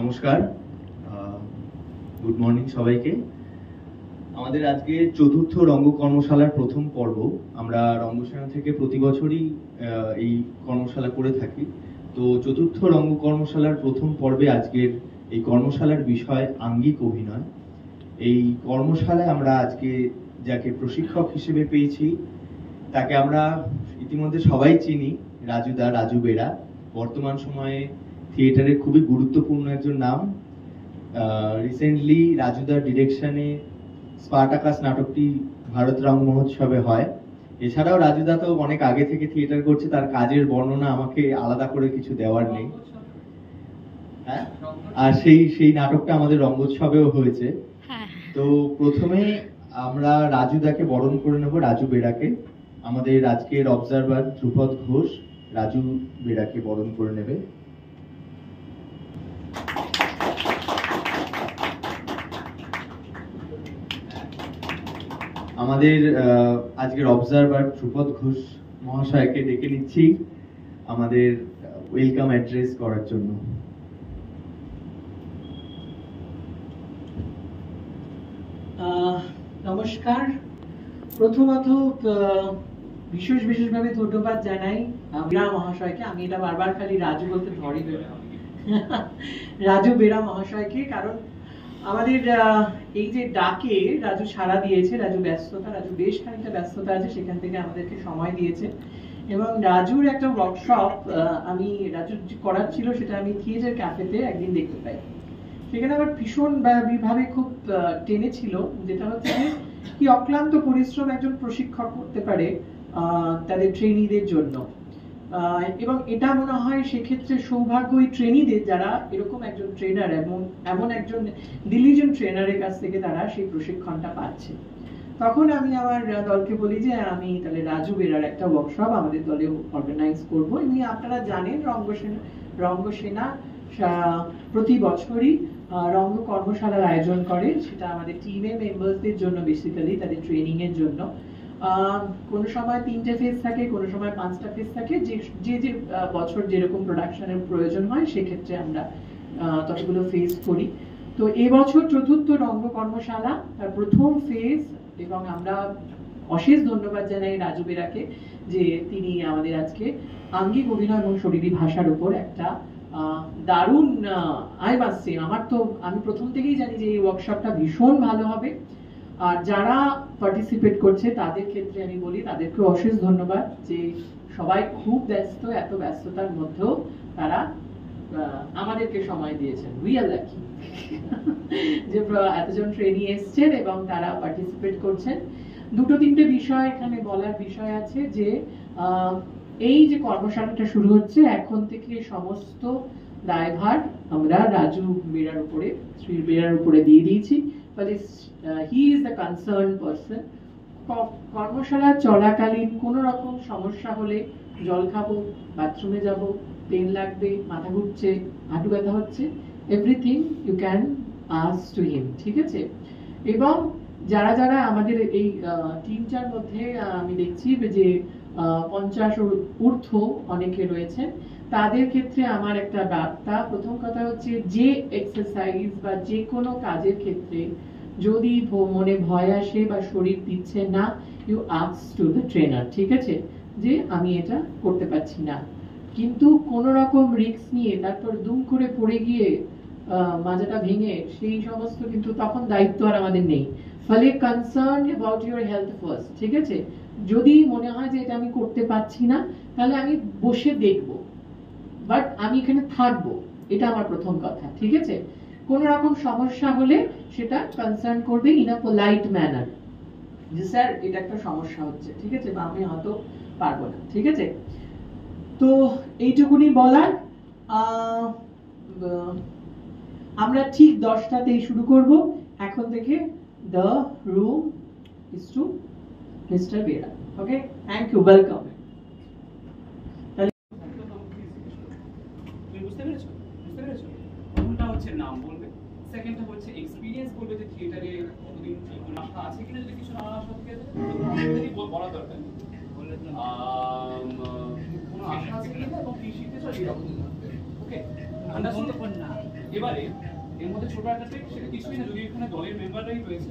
নমস্কার, good morning সবাইকে। আমাদের আজকে চতুর্থ রঙ্গ কর্মশালার প্রথম পর্ব। আমরা রঙ্গসেনা থেকে প্রতি বছরই এই কর্মশালা করে থাকি। তো চতুর্থ রঙ্গ কর্মশালার প্রথম পর্বে আজকের এই কর্মশালার বিষয় আঙ্গিক অভিনয়। এই কর্মশালায় আমরা আজকে যাকে প্রশিক্ষক হিসেবে পেয়েছি তাকে আমরা ইতিমধ্যে সবাই চিনি, রাজু বেরা। বর্তমান সময়ে থিয়েটারের খুবই গুরুত্বপূর্ণ একজন নাম। রিসেন্টলি রাজুদার ডিরেকশনে স্পার্টাকাস নাটকটি ভারত রং মহোৎসবে হয়। এছাড়াও রাজুদা তো অনেক আগে থেকে থিয়েটার করছে, তার কাজের বর্ণনা আমাকে আলাদা করে কিছু দেওয়ার নেই। হ্যাঁ, আর সেই নাটকটা আমাদের রঙ্গোৎসবেও হয়েছে। তো প্রথমে আমরা রাজুদাকে বরণ করে নেব, রাজু বেরাকে। আমাদের আজকের অবজারভার ধ্রুপদ ঘোষ রাজু বেরাকে বরণ করে নেবে। আমাদের আজকের অবজারভার ধ্রুপদ ঘোষ মহাশয়কে ডেকে নিচ্ছি আমাদের ওয়েলকাম অ্যাড্রেস করার জন্য। নমস্কার। প্রথমত বিশেষভাবে ধন্যবাদ জানাই বেরা মহাশয়কে। আমি এটা বারবার খালি রাজু বলতে ধরি রাজু বেরা মহাশয়কে, কারণ আমাদের এই যে ডাকে রাজু সাড়া দিয়েছে। রাজু বেশ খানিকটা ব্যস্ততা আছে, সেখান থেকে আমাদেরকে সময় দিয়েছে। এবং রাজুর একটা ওয়ার্কশপ আমি রাজুর করাচ্ছিল, সেটা আমি থিয়েটার ক্যাফেতে একদিন দেখতে পাই। সেখানে আমার ভীষণ ভাবে খুব টেনেছিল, যেটা হচ্ছে কি অক্লান্ত পরিশ্রম একজন প্রশিক্ষক করতে পারে তাদের ট্রেনিদের জন্য। এবং এটা মনে হয় সেক্ষেত্রে সৌভাগ্য ওই ট্রেনিদের, যারা এরকম একজন ট্রেনার এমন একজন ডিলিজেন্ট ট্রেনারের কাছ থেকে তারা সেই প্রশিক্ষণটা পাচ্ছে। তখন আমি আমার দলকে বলি যে আমি তাহলে রাজু বেরার একটা ওয়ার্কশপ আমাদের দলে অর্গানাইজ করবো। এমনি আপনারা জানেন রঙ্গসেনা প্রতি বছরই রঙ্গ কর্মশালার আয়োজন করে। সেটা আমাদের টিমের মেম্বারসদের জন্য, বেসিক্যালি তাদের ট্রেনিং এর জন্য। কোনো সময় 3টে ফেজ থাকে, কোনো সময় 5টা ফেজ থাকে। যে বছর যেরকম প্রোডাকশনের প্রয়োজন হয় সেক্ষেত্রে আমরা ততগুলো ফেজ করি। তো এবছর চতুর্থ রঙ্গ কর্মশালা তার প্রথম ফেজ, এবং আমরা অশেষ ধন্যবাদ জানাই রাজু বেরাকে যে তিনি আমাদের আজকে আঙ্গিক অভিনয় এবং শরীরী ভাষার উপর একটা দারুণ আমি প্রথম থেকেই জানি যে এই ওয়ার্কশপটা ভীষণ ভালো হবে। আর যারা পার্টিসিপেট করছে তাদের ক্ষেত্রে আমি বলি তাদেরকে অশেষ ধন্যবাদ যে সবাই খুব ব্যস্ত, এত ব্যস্ততার মধ্যেও তারা আমাদেরকে সময় দিয়েছেন। উই আর লাকি যে এতজন ট্রেনি এসছেন এবং তারা পার্টিসিপেট করছেন। 2-3টে বিষয় এখানে বলার বিষয় আছে যে এই যে কর্মশালাটা শুরু হচ্ছে, এখন থেকে সমস্ত দায়ভার আমরা রাজু বেরার উপরে দিয়ে দিয়েছি। ফলে he is the concern person. কর্মশালা চলাকালীন কোন রকম সমস্যা হলে, জল খাবো, বাথরুমে যাব, পেন লাগবে, মাথা ঘুরছে, হাঁটু ব্যথা হচ্ছে, everything you can ask to him, ঠিক আছে? এবং যারা আমাদের এই টিমটার মধ্যে আমি দেখছি যে 50 ঊর্ধ্ব অনেকে রয়েছেন, তাদের ক্ষেত্রে আমার একটা বার্তা। প্রথম কথা হচ্ছে যে এক্সারসাইজ বা যে কোনো কাজের ক্ষেত্রে যদি মনে ভয় আসে বা শরীর দিচ্ছে না, you ask to the trainer, ঠিক আছে, যে আমি এটা করতে পারছি না। কিন্তু কোন রকম রিস্ক নিয়ে তারপর দুম করে পড়ে গিয়ে মাজাটা ভেঙে সেই সমস্ত কিন্তু তখন দায়িত্ব আর আমাদের নেই। ফলে concern about your health first, ঠিক আছে? যদি মনে হয় যে এটা আমি করতে পারছি না, তাহলে আমি বসে দেখবো, বাট আমি এখানে থাকবো, এটা আমার প্রথম কথা, ঠিক আছে? কোন রকম সমস্যা হলে সেটা কনসার্ন করবে ইন আ পোলাইট ম্যানার, যে স্যার এটা একটা সমস্যা হচ্ছে, ঠিক আছে, বা আমি হয়তো পারবো না, ঠিক আছে? তো এইটুকুনি বলার। আমরা ঠিক 10টাতেই শুরু করব। এখন থেকে the room is to mister Bera. Okay, thank you, welcome. নাম বলবে, সেকেন্ডটা হচ্ছে এক্সপেরিয়েন্স বলবে যে থিয়েটারে কতদিন আশা আছে কিনা, যদি কিছু না আশা থেকে বলা দরকার নেই। কোনো আশা আছে কিনা এবং কি শিখতে চাই, ওকে, আন্ডারস্ট্যান্ড না এবারে এর মধ্যে ছোট একটা ট্রিক, সেটা কিছুই না, যদি এখানে দলের মেম্বাররাই রয়েছে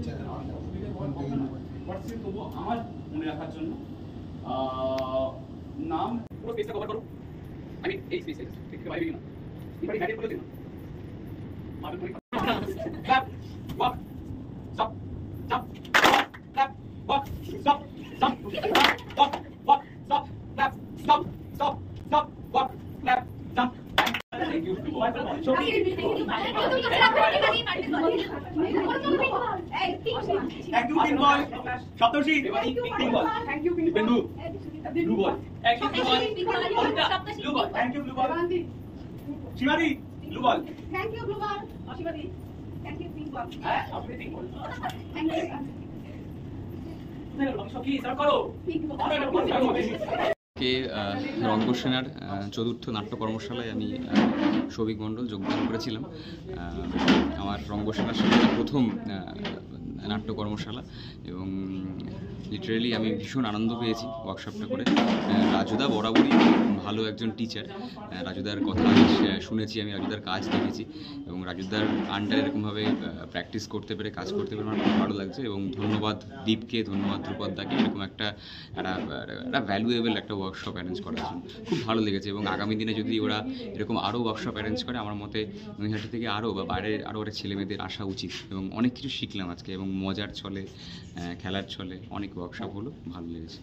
অসুবিধা হওয়ার কথা না, বাট তবুও আমার মনে রাখার জন্য নাম পুরো পেজটা কভার করো। আমি এই স্পেসে ঠিক বাইরে না এবারে হ্যান্ডেল করে দিন। আমি বলি clap walk stop stop clap walk stop stop walk walk stop clap stop stop stop walk clap stop. Thank you. Thank you, Pink Boy. Saptarshi. Pink Boy. Thank you, Pink Boy. Blue Boy. Thank you, Blue Boy. Blue Boy. Thank you, Blue Boy. Shivani. Blue Boy. Thank you, Blue Boy. Shivani. Thank you, Pink Boy. আপনি Pink Boy. Thank you. সখী sir করো। Pink Boy. কে রঙ্গসেনার চতুর্থ নাট্য কর্মশালায় আমি সৌভিক মণ্ডল যোগদান করেছিলাম। আমার রঙ্গসেনার সাথে প্রথম নাট্য কর্মশালা এবং লিটারেলি আমি ভীষণ আনন্দ পেয়েছি ওয়ার্কশপটা করে। রাজুদা বরাবরই ভালো একজন টিচার। রাজুদার কথা আমি শুনেছি, আমি রাজুদার কাজ দেখেছি এবং রাজুদার আন্ডারে এরকমভাবে প্র্যাকটিস করতে পেরে, কাজ করতে পেরে আমার খুব ভালো লাগছে এবং ধন্যবাদ দীপকে, ধন্যবাদ ধ্রুপদদাকে এরকম একটা ভ্যালুয়েবল একটা ওয়ার্কশপ অ্যারেঞ্জ করার জন্য। খুব ভালো লেগেছে এবং আগামী দিনে যদি ওরা এরকম আরও ওয়ার্কশপ অ্যারেঞ্জ করে, আমার মতে নৈহাটি থেকে আরও বা বাইরে আরও অনেক ছেলেমেয়েদের আসা উচিত এবং অনেক কিছু শিখলাম আজকে এবং মজার ছলে, খেলার ছলে অনেক ওয়ার্কশপ হলো, ভালো লেগেছে।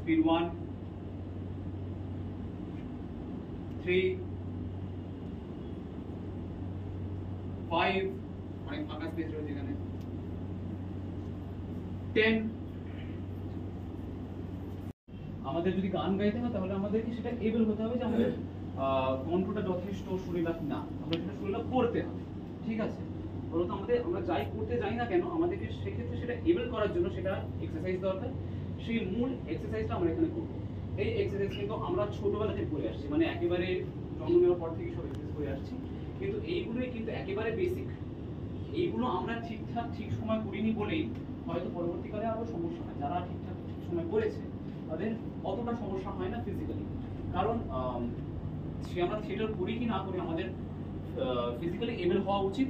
Speed 1, 3, 5, অনেক ফাঁকা স্পেস রয়েছে এখানে, 10। আমাদের যদি গান গাইতে হয় তাহলে আমাদেরকে সেটা এবল হতে হবে যে আমাদের কণ্ঠটা যথেষ্ট সুরেলাপ না, আমরা সেটা সুরেলাপ করতে হবে, ঠিক আছে? বলতো আমরা যাই করতে যাই না কেন, আমাদেরকে সেক্ষেত্রে সেটা এবল করার জন্য সেটা এক্সারসাইজ দরকার। সেই মূল এক্সারসাইজটা আমরা এখানে করব। এই এক্সারসাইজ কিন্তু আমরা ছোটবেলা থেকে করে আসছি, মানে একেবারে জন্ম নেওয়ার পর থেকে সব এক্সারসাইজ করে আসছি, কিন্তু এইগুলোই কিন্তু একেবারে বেসিক। এইগুলো আমরা ঠিকঠাক ঠিক সময় করিনি বলেই হয়তো পরবর্তীকালে আরো সমস্যা হয়। যারা ঠিকঠাক ঠিক সময় করেছে তাদের অতটা সমস্যা হয় না ফিজিক্যালি, কারণ সে আমরা থিয়েটার করি কি না করি, আমাদের ফিজিক্যালি এবেল হওয়া উচিত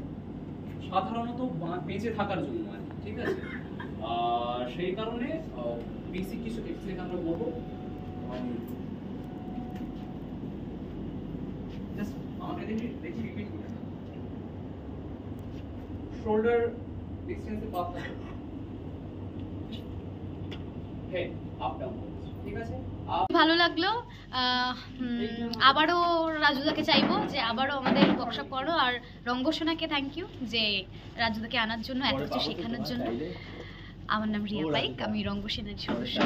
সাধারণত বেঁচে থাকার জন্য, ঠিক আছে? সেই কারণে বেসিক কিছু এক্সারসাইজ আমরা করব। জাস্ট আমাকে দেখি রিপিট করে, শোল্ডার ডিসটেন্সে পাস করো, হেড আপ ডাউন, ঠিক আছে? ভালো লাগলো। আবারও রাজুদাকে চাইবো যে আবারও আমাদের ওয়ার্কশপ করো, আর রঙ্গসেনাকে থ্যাংক ইউ যে রাজুদাকে আনার জন্য, এত কিছু শেখানোর জন্য। আমার নাম রিয়া পাইক, আমি রঙ্গসেনার সদস্য।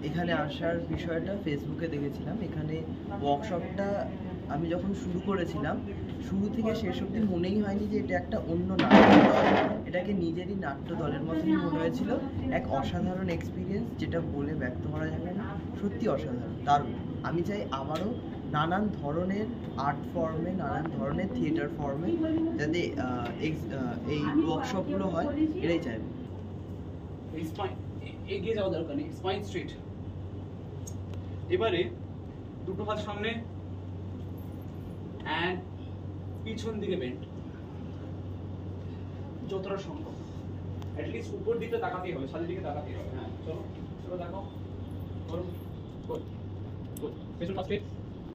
এখানে আসার বিষয়টা ফেসবুকে দেখেছিলাম। এখানে ওয়ার্কশপটা আমি যখন শুরু করেছিলাম, শুরু থেকে শেষ অবধি মনেই হয়নি যে এটা একটা অন্য নাট্য দল, এটাকে নিজেরই নাট্য দলের মতনই মনে হয়েছিল। এক অসাধারণ এক্সপিরিয়েন্স, যেটা বলে ব্যক্ত করা যাবে না, সত্যি অসাধারণ। দারুণ। আমি চাই আবারও নানান ধরনের আর্ট ফর্মে, নানান ধরনের থিয়েটার ফর্মে যাতে এই ওয়ার্কশপগুলো হয়, এটাই চাইব। এগিয়ে যাওয়া দরকার নেই, স্পাইন স্ট্রেট। এবারে দুটো হাত সামনে এন্ড পিছন দিকে বেন্ড, যতটা সম্ভব। অ্যাট লিস্ট উপর দিকে তাকাতেই হবে, সামনের দিকে তাকাতেই হবে। হ্যাঁ, চলো চলো দেখাও, করো, গুড গুড, পেছন পাশ স্ট্রেট।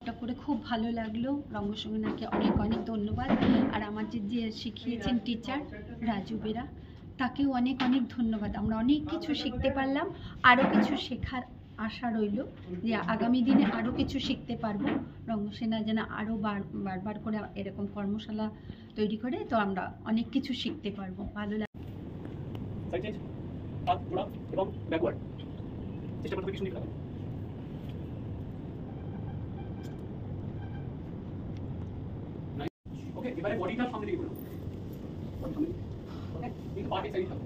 এটা করে খুব ভালো লাগলো। রঙ্গসেনাকে অনেক অনেক ধন্যবাদ। আর আমার যে শিখিয়েছেন টিচার রাজু বেরা, তাকেও অনেক অনেক ধন্যবাদ। আমরা অনেক কিছু শিখতে পারলাম, আরও কিছু শেখার আশা রইল যে আগামী দিনে আরও কিছু শিখতে পারবো। রঙ্গসেনা যেন আরও বারবার করে এরকম কর্মশালা তৈরি করে, তো আমরা অনেক কিছু শিখতে পারবো। ভালো লাগে। সাইড চেঞ্জ, হাত ঘোরা এবং ব্যাকওয়ার্ড। চেষ্টা করতে হবে কিছু নিতে। ওকে, এবারে বডিটা সামনে দিকে ঘোরাও। বডি সামনে। ওকে, এই পাটি সাইড থাকো।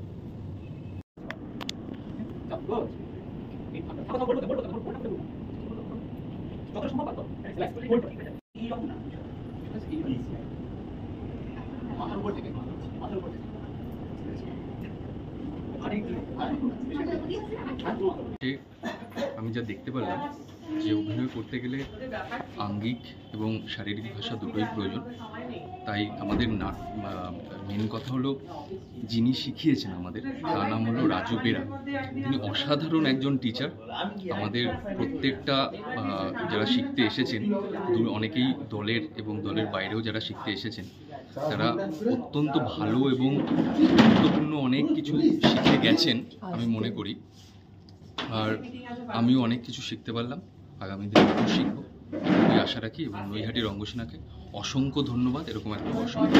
চাপ গুড। এই থাকো থাকো বলতে যতটা সম্ভব করো। রিল্যাক্স করে হোল্ড করো। এই রকম না। মাথার উপর থেকে মাথার উপর থেকে আমি যা দেখতে পারলাম যে অভিনয় করতে গেলে আঙ্গিক এবং শারীরিক ভাষা দুটোই প্রয়োজন। তাই আমাদের মেন কথা হলো যিনি শিখিয়েছেন আমাদের, তার নাম হলো রাজু বেরা। তিনি অসাধারণ একজন টিচার। আমাদের প্রত্যেকটা যারা শিখতে এসেছেন, অনেকেই দলের এবং দলের বাইরেও যারা শিখতে এসেছেন, তারা অত্যন্ত ভালো এবং গুরুত্বপূর্ণ অনেক কিছু শিখে গেছেন আমি মনে করি। আর আমিও অনেক কিছু শিখতে পারলাম, আগামী দিনে আরও শিখবো এই আশা রাখি। এবং নৈহাটি রঙ্গসেনাকে অসংখ্য ধন্যবাদ এরকম একটা অসংখ্য।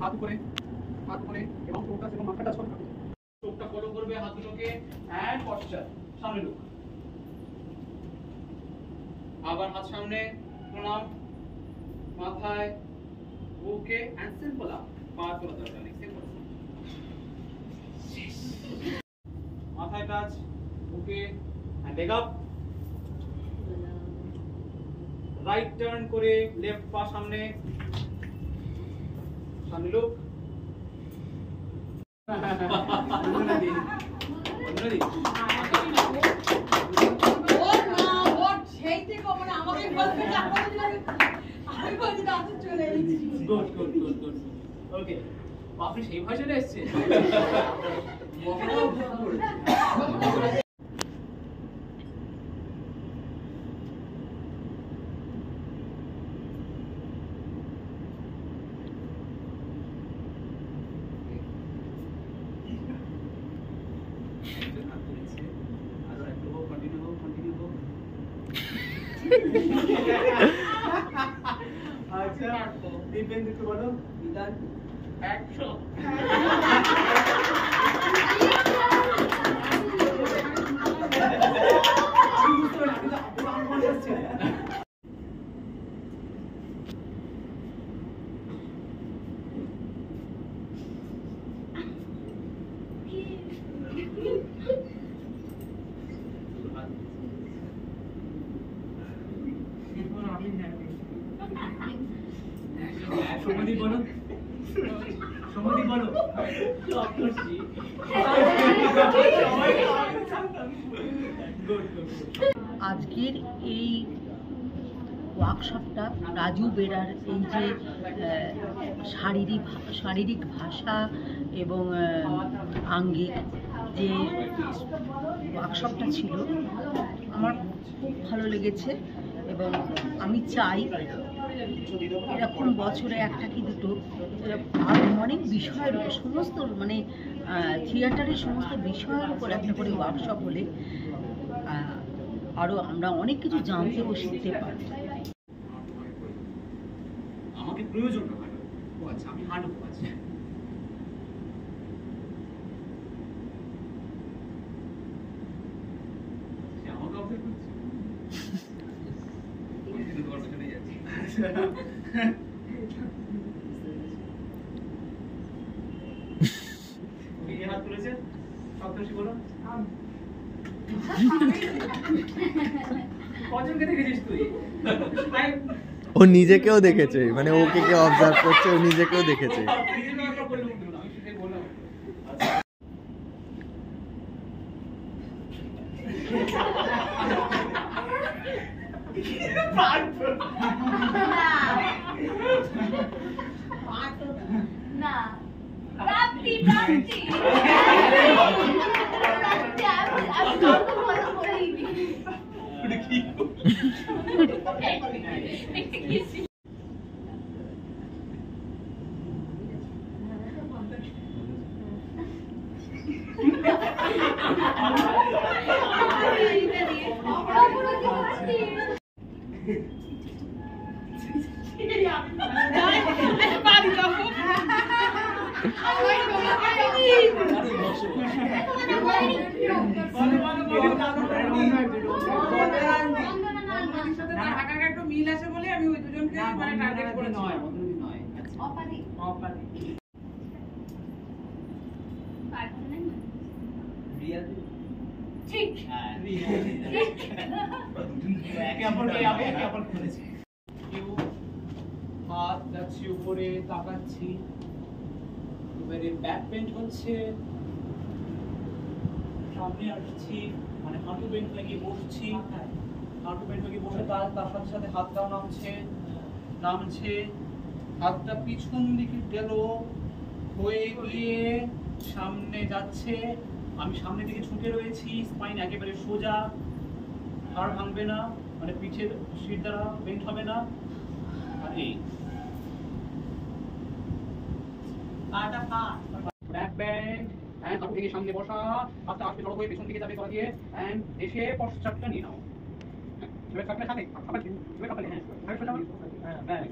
হাত উপরে এবং ফোকাস এবং মাথাটা ছোট করবে। চোখটা ফলো করবে হাতগুলোকে এন্ড পশ্চার সামনে লুক। আবার হাত সামনে, প্রণাম, মাথায়, বুকে এন্ড সিম্পল আপ। পার করা দরকার নেই, সিম্পল মাথায় টাচ, বুকে and leg up. Right turn করে লেফট পা সামনে, সামনে লুক। আপনি সেই ভাষাটা এসছে। আচ্ছা, দিবেন একটু বলো। বিধান অ্যাকশন। সমাধি বলো, সমাধি বলো। আজকের এই ওয়ার্কশপটা রাজু বেরার এই যে শারীরিক ভাষা এবং আঙ্গিক যে ওয়ার্কশপটা ছিল, আমার খুব ভালো লেগেছে। এবং আমি চাই এরকম বছরে একটা কি দুটো অনেক বিষয়ের উপর, সমস্ত মানে থিয়েটারের সমস্ত বিষয়ের উপর একটা করে ওয়ার্কশপ হলে আরও আমরা অনেক কিছু জানতে ও শিখতে পারি। আমাকে প্রয়োজন না হয়। ও আচ্ছা, আমি হাঁটবো। আচ্ছা, আমাকে অবজার্ভ করছি। তোমার পেছনে যাচ্ছি। হাত তুলেছে, সপ্তর্ষি বলো। কজনকে দেখেছিস তুই? ও নিজেকেও দেখেছে, মানে ওকে কে অবজার্ভ করছে, ও নিজেকেও দেখেছে। না প্রাপ্তি প্রাপ্তি একটু মিল আছে বলে আমি ওই দুজনকে মানে টার্গেট করে নয় ঠিক হাত যাচ্ছি উপরে, তাকাচ্ছি, এবারে ব্যাক বেন্ড হচ্ছে, সামনে আসছি, মানে হাঁটু বেন্ড লাগিয়ে বসছি, হাঁটু বেন্ড লাগিয়ে বসে তার সাথে সাথে হাতটাও নামছে, হাতটা পিছন দিকে গেল, হয়ে গিয়ে সামনে যাচ্ছে, আমি সামনের দিকে ঝুঁকে রয়েছি, স্পাইন একেবারে সোজা, হাড় ভাঙবে না, মানে পিঠের শির দ্বারা বেন্ড হবে না, আর এই ব্যাক বেন্ড এন্ড হাঁটু থেকে সামনে বসা, হাতটা আস্তে জড়ো হয়ে পেছন দিকে যাবে করা দিয়ে, এন্ড এসে পশ্চাৎটা নিয়ে নাও। এবার থাকলে সামনে আবার এবার কাপড় হ্যাঁ আমি সোজা হ্যাঁ ব্যাক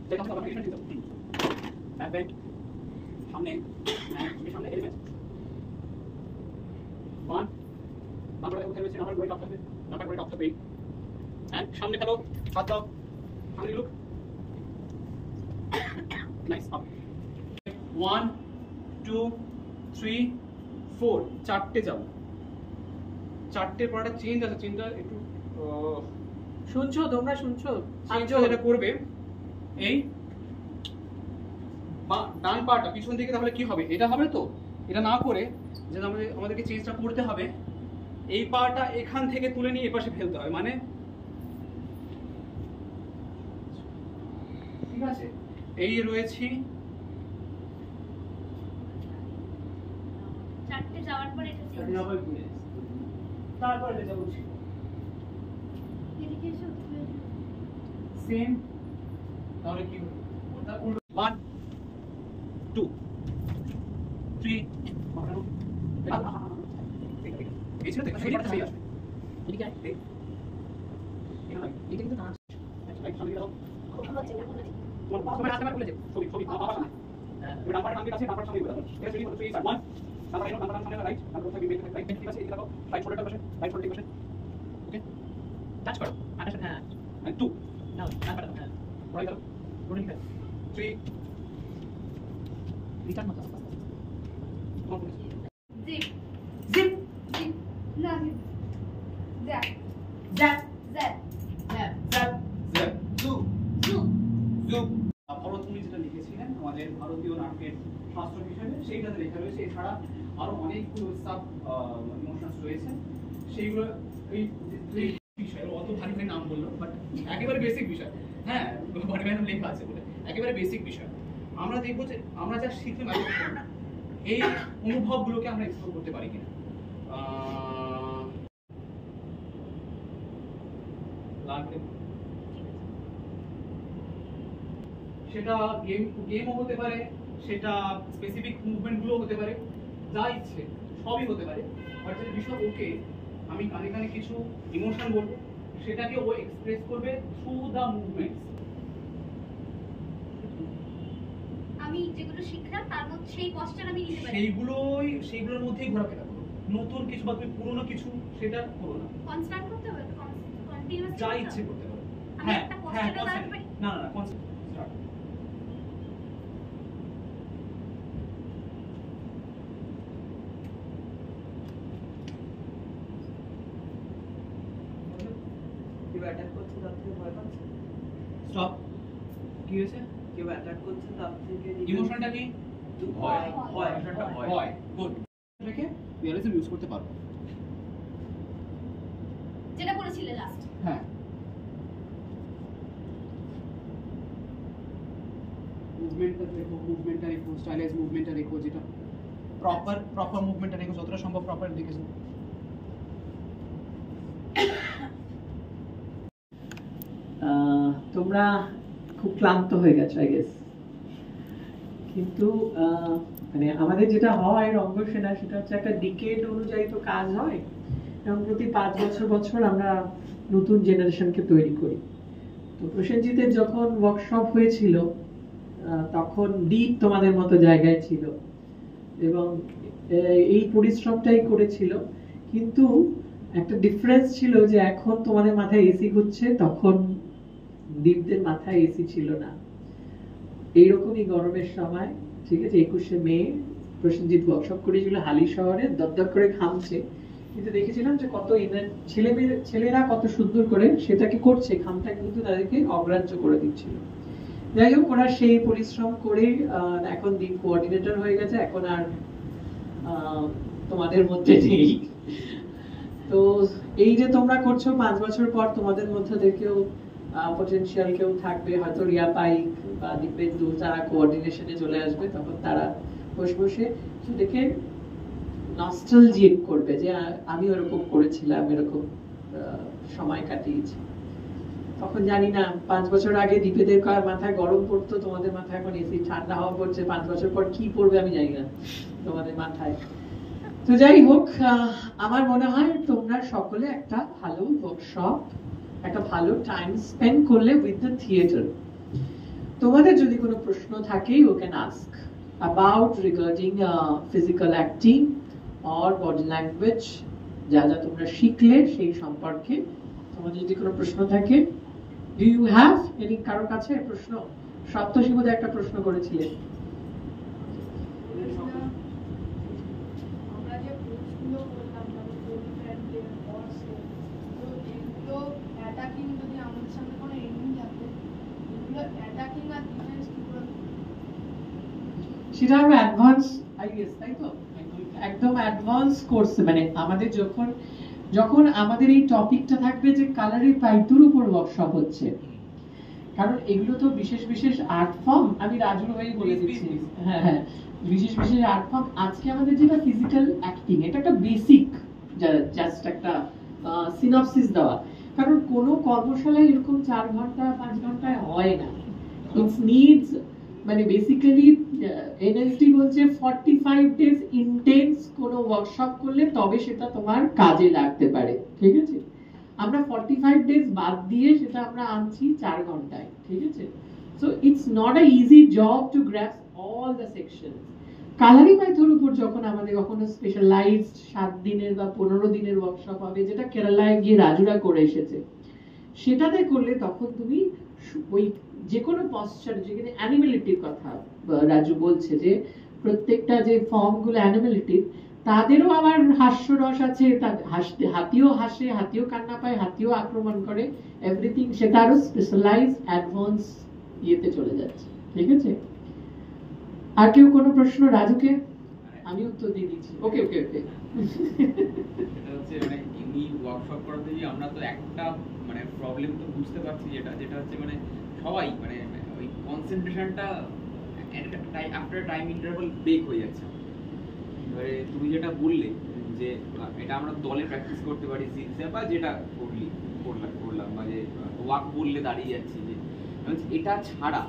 যেটা আমরা পেছন দিতে ব্যাক বেন্ড সামনে তুমি সামনে এলিমেন্ট 1 তারপরে উঠে রয়েছে আমার গোল কাপড় নাম্বার করে কাপড় পেই এন্ড সামনে ফেলো, হাত দাও, সামনে লুক, নাইস আপ 1 2 3 4 চারটে যাও, চারটের পর একটা চেঞ্জ আছে, চেঞ্জটা একটু শুনছো তোমরা শুনছো যেটা করবে এই ডান পাটা পিছন দিকে, তাহলে কি হবে, এটা হবে তো, এটা না করে যে আমাদেরকে চেঞ্জটা করতে হবে, এই পাটা এখান থেকে তুলে নিয়ে এপাশে ফেলতে হবে, মানে ঠিক আছে এই রয়েছি, চারটে যাওয়ার পর এটা চেঞ্জ তারপর এটা যাবো এদিকে এসো সেম, তাহলে কি হবে 1 2 3 এই ছিল তো শরীরটা সেই আসবে এদিকে আয় এটা কিন্তু না রাইট সামনে দাও তোমার পাশে আসতে পারে বলে যাও ছবি বাবা না তুমি নাম্বার সামনে কাছে নাম্বার সামনে দাও এটা যদি বলতে 1 নাম্বার এনো নাম্বার সামনে রাইট নাম্বার সামনে বেক রাইট ঠিক আছে এদিকে দাও রাইট শোল্ডারটা পাশে রাইট শোল্ডারটা পাশে ওকে টাচ করো আন্ডারস্ট্যান্ড হ্যাঁ and 2 নাও নাম্বার হ্যাঁ রাইট দাও রোলিং ব্যাক 3 রিটার্ন মত জিপ জিপ জিপ না জিপ জ্যাক জ্যাক জ্যাক জ্যাপ জ্যাপ জু জু জু ভরতমুনি যেটা লিখেছিলেন আমাদের ভারতীয় নাটকের শাস্ত্র হিসেবে, সেইটাতে লেখা রয়েছে, এছাড়া আরো অনেকগুলো সাব ইমোশনস রয়েছে, সেইগুলো এই বিষয় অত ভারী ভারী নাম বললো, বাট একেবারে বেসিক বিষয়, হ্যাঁ ভারী ভারী নাম লেখা আছে বলে একেবারে বেসিক বিষয়। আমরা দেখবো যে আমরা যা শিখলাম এই অনুভবগুলোকে আমরা এক্সপ্লোর করতে পারি কিনা। সেটা গেমও হতে পারে, সেটা স্পেসিফিক মুভমেন্টগুলো হতে পারে, যা ইচ্ছে সবই হতে পারে, বাট যেটা বিষয় ওকে আমি কানে কানে কিছু ইমোশন বলবো, সেটাকে ও এক্সপ্রেস করবে থ্রু দ্য মুভমেন্টস। আমি যেগুলো শিখলাম তার মধ্যে সেই পশ্চাৎ আমি নিতে পারি, সেইগুলোর মধ্যেই ঘোরাফেরা করো, নতুন কিছু বা তুমি পুরনো কিছু সেটা করো না, কনস্ট্যান্ট করতে হবে, কন্টিনিউয়াস যা ইচ্ছে করতে পারো। আমি একটা পশ্চাৎে দাঁড়াতে পারি না না কনস্ট্যান্ট স্টার্ট কেউ অ্যাটাক করছে তার থেকে ভয় পাচ্ছে, স্টপ কি হয়েছে, কেউ অ্যাটাক করছে তার থেকে ইমোশনটা কি ভয় ভয় ভয় গুড রেখে রিয়ালিজম ইউজ করতে পারো, যেটা বলেছিলে লাস্ট। হ্যাঁ মুভমেন্টটা রেখো স্টাইলাইজ মুভমেন্টটা রেখো, যেটা প্রপার মুভমেন্টটা রেখো, যতটা সম্ভব প্রপার দেখেছো। তোমরা খুব ক্লান্ত হয়ে গেছো আই গেস, কিন্তু মানে আমাদের যেটা হয় রঙ্গসেনা সেটা হচ্ছে একটা ডিকেড অনুযায়ী তো কাজ হয়, এবং প্রতি 5 বছর আমরা নতুন জেনারেশনকে তৈরি করি। তো প্রসেনজিতের যখন ওয়ার্কশপ হয়েছিল তখন দীপ তোমাদের মতো জায়গায় ছিল এবং এই পরিশ্রমটাই করেছিল, কিন্তু একটা ডিফারেন্স ছিল যে এখন তোমাদের মাথায় এসি ঘুরছে, তখন দীপদের মাথায় এসি ছিল না। এইরকমই গরমের সময়, ঠিক আছে, 21শে মে প্রসেনজিৎ ওয়ার্কশপ করেছিল হালি শহরে, দপদপ করে ঘামছে, কিন্তু দেখেছিলাম যে কত ছেলেরা কত সুন্দর করে সেটাকে করছে, ঘামটা কিন্তু তাদেরকে অগ্রাহ্য করে দিচ্ছিল। যাই হোক, ওরা সেই পরিশ্রম করে এখন দিন কোঅর্ডিনেটর হয়ে গেছে, এখন আর তোমাদের মধ্যে নেই। তো এই যে তোমরা করছো, 5 বছর পর তোমাদের মধ্যে থেকেও পটেনশিয়াল কেউ থাকবে, হয়তো রিয়া পাইক বা দীপেন্দু, যারা কোঅর্ডিনেশনে চলে আসবে, তখন তারা বসে বসে সেটাকে নস্টালজিক করবে যে আমি ওরকম করেছিলাম, এরকম সময় কাটিয়েছি। তখন জানি না 5 বছর আগে দীপেদের কার মাথায় গরম পড়তো, তোমাদের মাথায় এখন এসি ঠান্ডা হাওয়া পড়ছে, 5 বছর পর কি পড়বে আমি জানি না তোমাদের মাথায়। তো যাই হোক, আমার মনে হয় তোমরা সকলে একটা ভালো ওয়ার্কশপ, একটা ভালো টাইম স্পেন্ড করলে উইথ দ্য থিয়েটার। তোমাদের যদি কোনো প্রশ্ন থাকে, you can ask about regarding physical acting or body language, যা যা তোমরা শিখলে সেই সম্পর্কে তোমাদের যদি কোনো প্রশ্ন থাকে। ডু ইউ হ্যাভ এনি, কারোর কাছে প্রশ্ন? সপ্তর্ষি বোধহয় একটা প্রশ্ন করেছিলেন। সেটা হবে অ্যাডভান্স আইএস, তাই তো? একদম অ্যাডভান্স কোর্স, মানে আমাদের যখন আমাদের এই টপিকটা থাকবে যে কালারের পাইতুর উপর ওয়ার্কশপ হচ্ছে, কারণ এগুলো তো বিশেষ বিশেষ আর্ট ফর্ম, আমি রাজুর ভাই বলে দিচ্ছি, হ্যাঁ, বিশেষ বিশেষ আর্ট ফর্ম। আজকে আমাদের যেটা ফিজিক্যাল অ্যাক্টিং, এটা একটা বেসিক, জাস্ট একটা সিনপসিস দেওয়া, কারণ কোনো কর্মশালায় এরকম 4 ঘন্টা 5 ঘন্টায় হয় না। ইটস নিডস, মানে বেসিক্যালি এনএসডি বলছে 45 ডেজ ইন্টেন্স কোনো ওয়ার্কশপ করলে তবে সেটা তোমার কাজে লাগতে পারে, ঠিক আছে? আমরা 45 ডেজ বাদ দিয়ে সেটা আমরা আনছি 4 ঘন্টায়, ঠিক আছে? So it's not a easy job to grasp all the sections. কালারি পাইথর উপর যখন আমাদের কখনো স্পেশালাইজড 7 দিনের বা 15 দিনের ওয়ার্কশপ হবে, যেটা কেরালায় গিয়ে রাজুরা করে এসেছে, সেটাতে করলে তখন তুমি ওই যে কোনো পশ্চার, যেখানে অ্যানিমেলিটির কথা রাজু বলছে, যে প্রত্যেকটা যে ফর্মগুলো অ্যানিমেলিটির, তাদেরও আবার হাস্যরস আছে, হাতিও হাসে, হাতিও কান্না পায়, হাতিও আক্রমণ করে, এভরিথিং, সেটা আরো স্পেশালাইজ অ্যাডভান্স ইয়েতে চলে যাচ্ছে, ঠিক আছে? আর কেউ কোনো প্রশ্ন রাজুকে? আমি উত্তর দিয়ে দিচ্ছি। ওকে ওকে ওকে। এটা হচ্ছে মানে এমনি ওয়ার্কশপ করাতে গিয়ে আমরা তো একটা মানে প্রবলেম তো বুঝতে পারছি, যেটা হচ্ছে মানে সবাই মানে ওই কনসেন্ট্রেশনটা আফটার টাইম ইন্টারভাল ব্রেক হয়ে যাচ্ছে। এবারে তুমি যেটা বললে যে এটা আমরা দলে প্র্যাকটিস করতে পারি, জিগজ্যাগ বা যেটা করলাম বা যে ওয়াক বললে দাঁড়িয়ে যাচ্ছি, যে এটা ছাড়া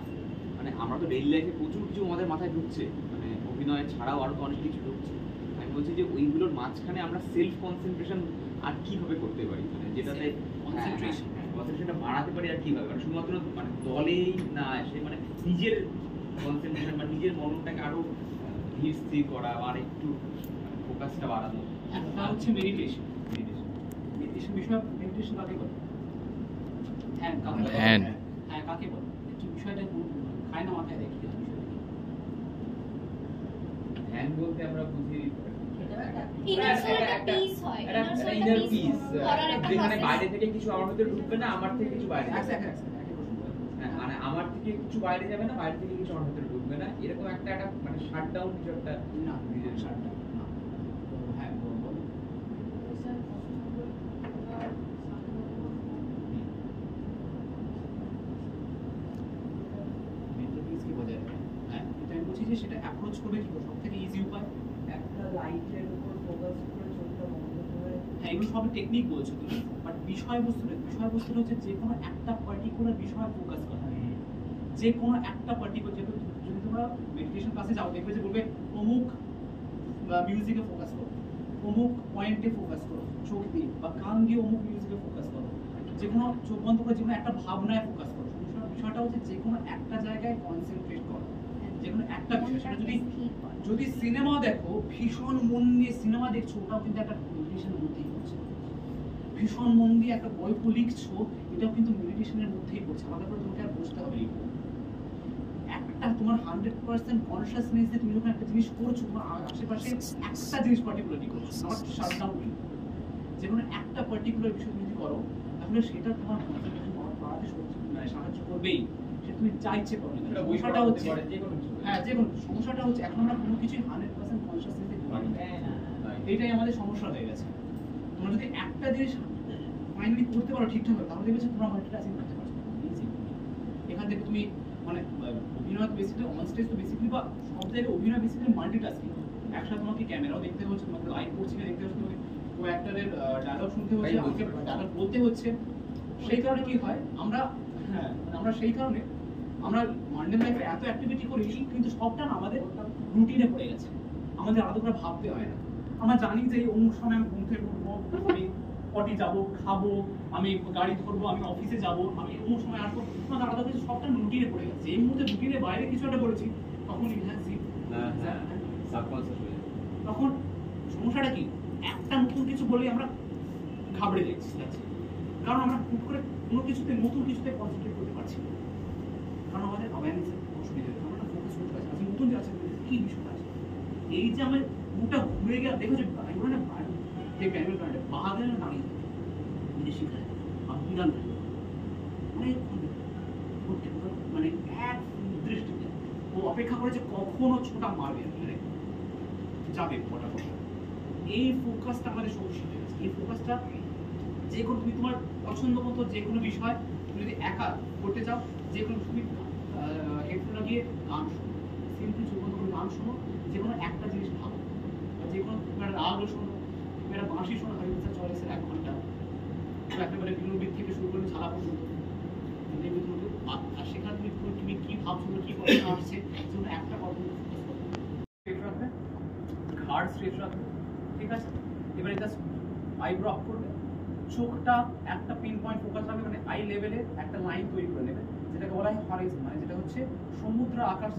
মানে আমরা তো ডেইলি লাইফে প্রচুর কিছু আমাদের মাথায় ঢুকছে, মানে অভিনয় ছাড়াও আরো তো অনেক কিছু ঢুকছে। আমি বলছি যে ওইগুলোর মাঝখানে আমরা সেলফ কনসেন্ট্রেশন আর কিভাবে করতে পারি, মানে যেটাতে কনসেন্ট্রেশনটা বাড়াতে পারি আর কিভাবে, মানে শুধুমাত্র মানে দলেই না এসে মানে নিজের কনসেন্ট্রেশন বা নিজের মনটাকে আরো ধীর স্থির করা আর একটু ফোকাসটা বাড়ানো। একটা হচ্ছে মেডিটেশন বিষয়। মেডিটেশন কাকে বলে? ধ্যান কাকে বলে? একটু বিষয়টা খায় না মাথায় দেখি। ধ্যান বলতে আমরা বুঝি যেখানে বাইরে থেকে কিছু আমার ভিতরে ঢুকবে না, আমার থেকে কিছু বাইরে মানে আমার থেকে কিছু বাইরে যাবে না, বাইরে থেকে কিছু আমার ভিতরে ঢুকবে না, এরকম একটা মানে শাটডাউন কিছু একটা না, নিজের শাটডাউন। হ্যাঁ, যে সেটা অ্যাপ্রোচ করবে কি সবথেকে ইজি উপায়, একটা লাইটের উপর ফোকাস করে চোখটা বন্ধ করে, হ্যাঁ এগুলো সব টেকনিক বলছো তুমি, বাট বিষয়বস্তুটা হচ্ছে যে কোনো একটা পার্টিকুলার বিষয়ে ফোকাস করা, যে কোনো একটা পার্টিকুলার, যেহেতু যদি তোমরা মেডিটেশন ক্লাসে যাও দেখবে যে বলবে অমুক মিউজিকে ফোকাস করো, অমুক পয়েন্টে ফোকাস করো চোখ দিয়ে, বা কান দিয়ে অমুক মিউজিকে ফোকাস করো, যে কোনো চোখ বন্ধ করে যে কোনো একটা ভাবনায় ফোকাস করো। বিষয়টা হচ্ছে যে কোনো একটা জায়গায় কনসেন্ট্রেট করো, যে কোনো একটা বিষয়। সেটা যদি সিনেমা দেখো, ভীষণ মন দিয়ে সিনেমা দেখছো, ওটাও কিন্তু একটা মেডিটেশনের মধ্যেই পড়ছে। ভীষণ মন দিয়ে একটা গল্প লিখছো, এটাও কিন্তু মেডিটেশনের মধ্যেই পড়ছে। আলাদা করে তোমাকে আর বুঝতে হবে না। একটা তোমার 100% কনসিয়াসনেস দিয়ে তুমি যখন একটা জিনিস করছো, তোমার আশেপাশে একটা জিনিস পার্টিকুলারলি করছো, নট শাটডাউন। যে কোনো একটা পার্টিকুলার বিষয় তুমি যদি করো, তাহলে সেটা তোমার কনসেন্ট্রেশন বাড়াতে সাহায্য করবেই। সে তুমি চাইছে করো না। সমস্যাটা হচ্ছে যে কোনো সমস্যাটা হচ্ছে এখন আমরা কোনো কিছুই 100% কনসিয়াসনেস দিয়ে করি না। এটাই আমাদের সমস্যা হয়ে গেছে। তোমরা যদি একটা জিনিস ফাইনালি করতে পারো ঠিকঠাক, তাহলে দেখবে যে তোমরা মাল্টিটাস্কিং করতে পারছো। এখান থেকে তুমি মানে অভিনয় বেসিক্যালি অন স্টেজ তো বেসিক্যালি বা সব জায়গায় অভিনয় বেসিক্যালি মাল্টিটাস্কিং। একসাথে তোমাকে ক্যামেরাও দেখতে হচ্ছে, তোমাকে লাইভ করছি না দেখতে হচ্ছে, তোমাকে ও অ্যাক্টরের ডায়লগ শুনতে হচ্ছে, আমাকে ডায়লগ বলতে হচ্ছে। সেই কারণে কি হয়, আমরা সেই কারণে আমরা মানডে লাইফে এত অ্যাক্টিভিটি করি, কিন্তু সবটা না আমাদের রুটিনে পড়ে গেছে। আমাদের আলাদা করে ভাবতে হয় না। আমরা জানি যে এই অমুক সময় আমি ঘুম থেকে উঠবো, আমি পটি যাবো, খাবো, আমি গাড়ি ধরবো, আমি অফিসে যাবো, আমি অমুক সময় আসবো। আমাদের আলাদা কিছু সবটা রুটিনে পড়ে গেছে। এই মুহূর্তে রুটিনের বাইরে কিছু একটা বলেছি, তখন তখন সমস্যাটা কি, একটা নতুন কিছু বলে আমরা ঘাবড়ে যাচ্ছি, কারণ আমরা হুট করে কোনো কিছুতে নতুন কিছুতে কনসেন্ট্রেট করতে পারছি না। কারণ আমাদের অ্যাওয়ারনেসের অসুবিধা হচ্ছে, আমরা ফোকাস করতে পারছি না। নতুন যে আছে কি বিষয়টা আছে, এই যে আমার মুখটা ঘুরে গেল, দেখো যে যে ক্যামেরা কার্ডে বাহাদুর দাঁড়িয়ে বিদেশি বিরান মানে এক দৃষ্টিতে ও অপেক্ষা করে যে কখনো ছোটা মারবে যাবে ফটাফট। এই ফোকাসটা আমাদের সমস্যা হয়ে গেছে। এই ফোকাসটা যে কোনো তুমি তোমার পছন্দ মতো যে কোনো বিষয় তুমি যদি একা করতে চাও, যে কোনো তুমি হেডফোন লাগিয়ে গান শোনো, সিম্পলি চোখ বন্ধ করে গান শোনো, যে কোনো একটা জিনিস ভাবো, যে কোনো তোমার রাগও শোনো, তুমি একটা বাঁশি শোনো, হরিবংশ চল্লিশের 1 ঘন্টা, একেবারে বিনোদিত থেকে শুরু করে ঝালা পর্যন্ত। আর সেখানে তুমি কি ভাবছো, কি কথা আসছে, যেগুলো একটা কথা স্ট্রেট রাখবে, ঘাড় স্ট্রেট রাখবে, ঠিক আছে? এবারে জাস্ট আইব্রো আপ করবে, চোখটা একটা পিন পয়েন্ট ফোকাস রাখবে, মানে আই লেভেলে একটা লাইন তৈরি করে নেবে, যেটাকে বলা হয় হরাইজন, মানে যেটা হচ্ছে সমুদ্র আকাশ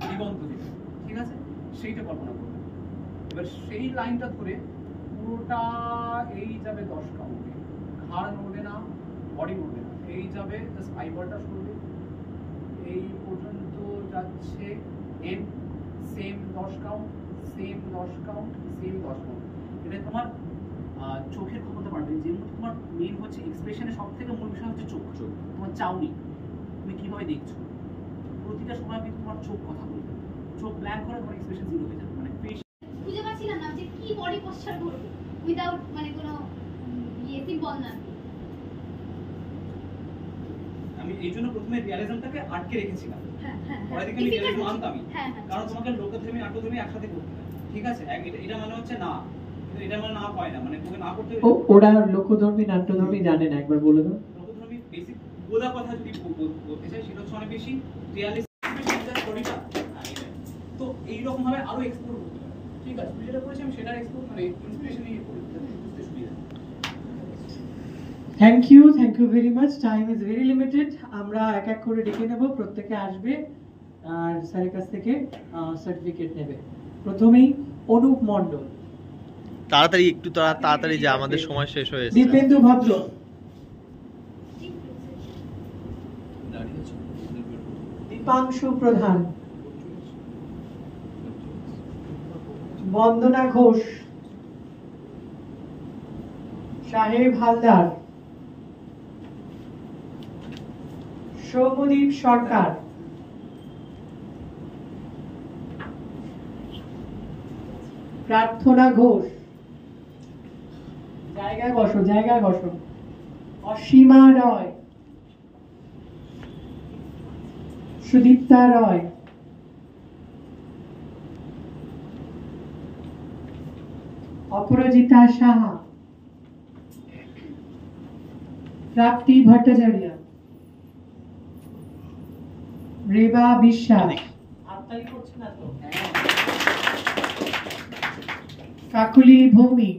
দিগন্ত যেটা, ঠিক আছে? সেইটা কল্পনা করবে। এবার সেই লাইনটা ধরে পুরোটা এই যাবে 10 কাউন্টে, ঘাড় নড়বে না, বডি নড়বে না, এই যাবে, জাস্ট আইবলটা সরবে, এই পর্যন্ত যাচ্ছে, এম same 10 count, same 10 count, same 10 count. এটা তোমার চোখের ক্ষমতা বাড়বে। যে তোমার মেন হচ্ছে এক্সপ্রেশনের সব থেকে মূল বিষয় হচ্ছে চোখ। তোমার চাউনি, তুমি কিভাবে দেখছো, প্রতিটা সময় কিন্তু তোমার চোখ কথা বলবে। চোখ ব্ল্যাঙ্ক করে তোমার এক্সপ্রেশন জিরো হয়ে যাবে, মানে ফেস বুঝতে পারছিলাম না যে কি বডি পশ্চার করব উইদাউট মানে কোনো সিম্বল না। আমি এই জন্য প্রথমে রিয়ালিজমটাকে আটকে রেখেছিলাম। পরে দেখে আমি রিয়ালিজম আনতামই, কারণ তোমাকে লোকধর্মী নাট্যধর্মী একসাথে করতে হয়, ঠিক আছে? এটা মানে হচ্ছে না, এটা মানে না হয় না, মানে তোকে না করতে। ওরা লোকধর্মী নাট্যধর্মী জানে না, একবার বলে দাও। লোকধর্মী বেসিক গোদা কথা যদি বলতে চাই, সেটা হচ্ছে অনেক বেশি রিয়ালিস্টিক স্টোরিটা। তো এইরকম ভাবে আরো এক্সপ্লোর করতে হবে, ঠিক আছে? যেটা করেছি আমি সেটার এক্সপ্লোর মানে ইন্সপিরেশন নিয়ে বুঝতে সুবিধা। Thank you very much. Time is very limited. আমরা এক এক করে ডেকে নেব, প্রত্যেকে আসবে আর স্যারের কাছ থেকে সার্টিফিকেট নেবে। প্রথমেই অনুপ মণ্ডল। তাড়াতাড়ি একটু তাড়াতাড়ি যে আমাদের সময় শেষ হয়ে গেছে। দীপেন্দু ভদ্র, দীপাংশু প্রধান, বন্দনা ঘোষ, সাহেব হালদার, সৌমদীপ সরকার, প্রার্থনা ঘোষ, জায়গায় বসো, অসীমা রয়, সুদীপ্তা রয়, অপরাজিতা সাহা, প্রাপ্তি ভট্টাচার্য, রেবা বিশ্বাস, কাকুলি ভৌমিক,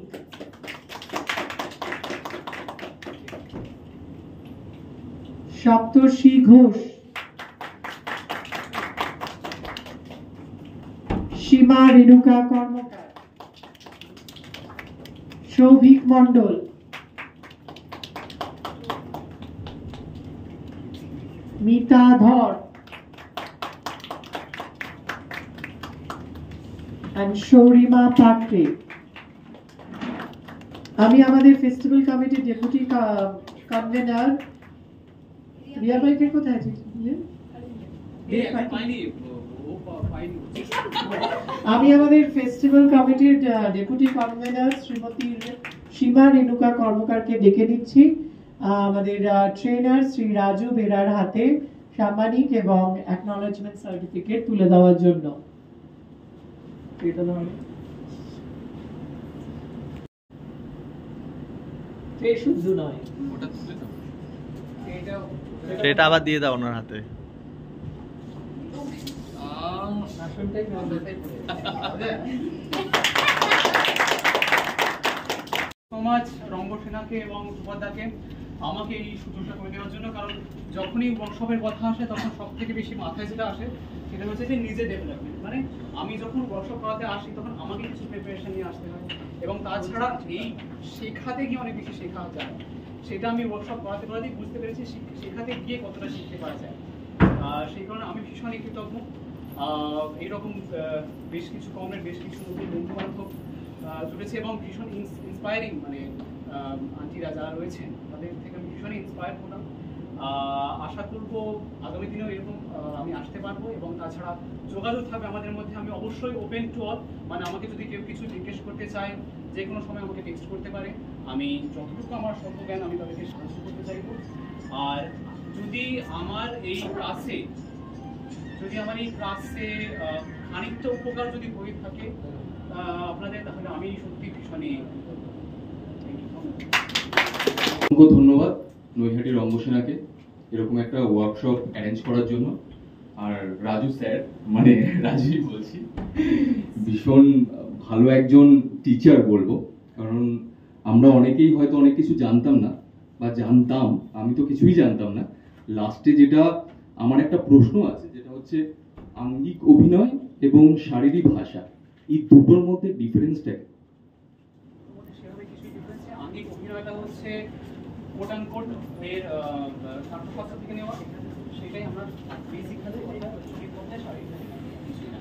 সপ্তর্ষি ঘোষ, সীমা রেণুকা কর্মকার, সৌভিক মণ্ডল, মিতা ধর, and শৌরিমা পাত্রে। আমি আমাদের ফেস্টিভ্যাল কমিটির ডেপুটি কনভেনার রিয়া ভাইকে কোথায় আমি আমাদের ফেস্টিভ্যাল কমিটির ডেপুটি কনভেনার শ্রীমতী সীমা রেণুকা কর্মকারকে ডেকে নিচ্ছি আমাদের ট্রেনার শ্রী রাজু বেরার হাতে সাম্মানিক এবং অ্যাকনলেজমেন্ট সার্টিফিকেট তুলে দেওয়ার জন্য। শুধু নয়, এটা আবার দিয়ে দাও ওনার হাতে। সমাজ রঙ্গসেনাকে এবং সুভদ্রাকে আমাকে এই সুযোগটা করে দেওয়ার জন্য, কারণ যখনই ওয়ার্কশপের কথা আসে তখন সব থেকে বেশি মাথায় যেটা আসে সেটা হচ্ছে যে নিজে ডেভেলপমেন্ট। মানে আমি যখন ওয়ার্কশপ করাতে আসি তখন আমাকে কিছু প্রিপারেশন নিয়ে আসতে হয়, এবং তাছাড়া এই শেখাতে গিয়ে অনেক বেশি শেখা যায়। সেটা আমি ওয়ার্কশপ করাতে করাতেই বুঝতে পেরেছি শেখাতে গিয়ে কতটা শিখতে পারা যায়। সেই কারণে আমি ভীষণই কৃতজ্ঞ। এইরকম বেশ কিছু কমের বেশ কিছু নতুন বন্ধু বান্ধব জুড়েছে এবং ভীষণ ইন্সপায়ারিং, মানে আন্টিরা যারা রয়েছেন তাদের থেকে আমি ভীষণই ইন্সপায়ার হলাম। আশা করব আগামী দিনেও এরকম আমি আসতে পারবো, এবং তাছাড়া যোগাযোগ থাকবে আমাদের মধ্যে। আমি অবশ্যই ওপেন টু অল, মানে আমাকে যদি কেউ কিছু জিজ্ঞেস করতে চায় যে কোনো সময় আমাকে টেক্সট করতে পারে। আমি যতটুকু আমার সর্বজ্ঞান আমি তাদেরকে সাহায্য করতে চাইব। আর যদি আমার এই ক্লাসে খানিকটা উপকার যদি হয়ে থাকে আপনাদের, তাহলে আমি সত্যি ভীষণই ধন্যবাদ নৈহাটি রঙ্গসেনাকে এরকম একটা ওয়ার্কশপ অ্যারেঞ্জ করার জন্য। আর রাজু স্যার, মানে রাজুই বলছি, ভীষণ ভালো একজন টিচার বলবো, কারণ আমরা অনেকেই হয়তো অনেক কিছু জানতাম না বা জানতাম, আমি তো কিছুই জানতাম না। লাস্টে যেটা আমার একটা প্রশ্ন আছে, যেটা হচ্ছে আঙ্গিক অভিনয় এবং শারীরিক ভাষা, এই দুটোর মধ্যে ডিফারেন্সটা কি? সেভাবে কিছুই ডিফারেন্স নেই। আঙ্গিক অভিনয়টা হচ্ছে কোট অ্যান্ড কোট এর শাস্ত্রশাস্ত্র থেকে নেওয়া, সেটাই আমরা বেসিক্যালি ছবির মধ্যে শারীরিক কিছুই না।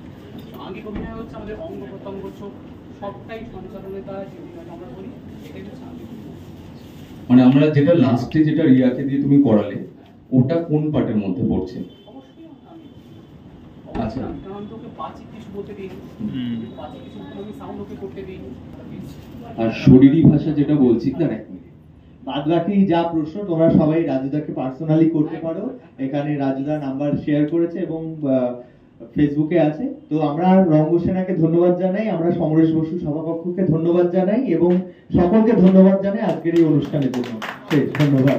আঙ্গিক অভিনয় হচ্ছে আমাদের অঙ্গ প্রত্যঙ্গ, চোখ সবটাই সঞ্চালনের দ্বারা যে অভিনয়টা আমরা করি, এটাই হচ্ছে আঙ্গিক অভিনয়। মানে আমরা যেটা লাস্টে যেটা রিয়াকে দিয়ে তুমি করালে, ওটা কোন পার্টের মধ্যে পড়ছে? আচ্ছা, কারণ তোকে বাচিক কিছু বলতে দিইনি, বাচিক কিছু আমি সাউন্ড ওকে করতে দিইনি। আর শরীরী ভাষা যেটা বলছি, না বাদ বাকি যা প্রশ্ন তোমরা সবাই রাজুদাকে পার্সোনালি করতে পারো। এখানে রাজুদা নাম্বার শেয়ার করেছে এবং ফেসবুকে আছে। তো আমরা রঙ্গসেনাকে ধন্যবাদ জানাই, আমরা সমরেশ বসু সভাপক্ষকে ধন্যবাদ জানাই এবং সকলকে ধন্যবাদ জানাই আজকের এই অনুষ্ঠানের জন্য। ধন্যবাদ।